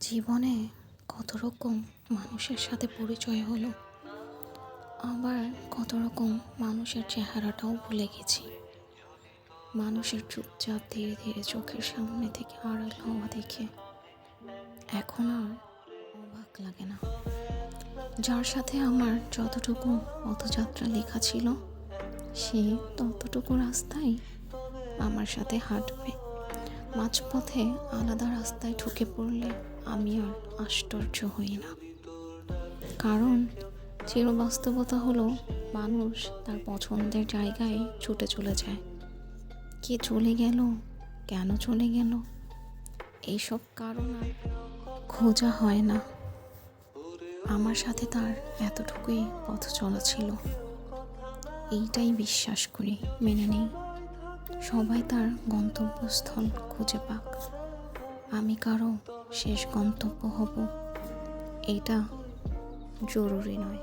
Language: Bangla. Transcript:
জীবনে কত রকম মানুষের সাথে পরিচয় হলো, আবার কত রকম মানুষের চেহারাটাও ভুলে গেছি। মানুষের চুপচাপ ধীরে ধীরে চোখের সামনে থেকে আড়াল হওয়া দেখে এখন আর অবাক লাগে না। যার সাথে আমার যতটুকু পথযাত্রা লেখা ছিল, সে ততটুকু রাস্তায় আমার সাথে হাঁটবে। মাঝপথে আলাদা রাস্তায় ঢুকে পড়লে আমি আর আশ্চর্য হই না, কারণ চিরবাস্তবতা হলো মানুষ তার পছন্দের জায়গায় ছুটে চলে যায়। কে চলে গেল, কেন চলে গেল, এইসব কারণ আর খোঁজা হয় না। আমার সাথে তার এতটুকুই পথ চলা ছিল, এইটাই বিশ্বাস করি, মেনে নেই। সবাই তার গন্তব্যস্থল খুঁজে পাক, আমি কারো শেষ গন্তব্য হব, এটা জরুরি নয়।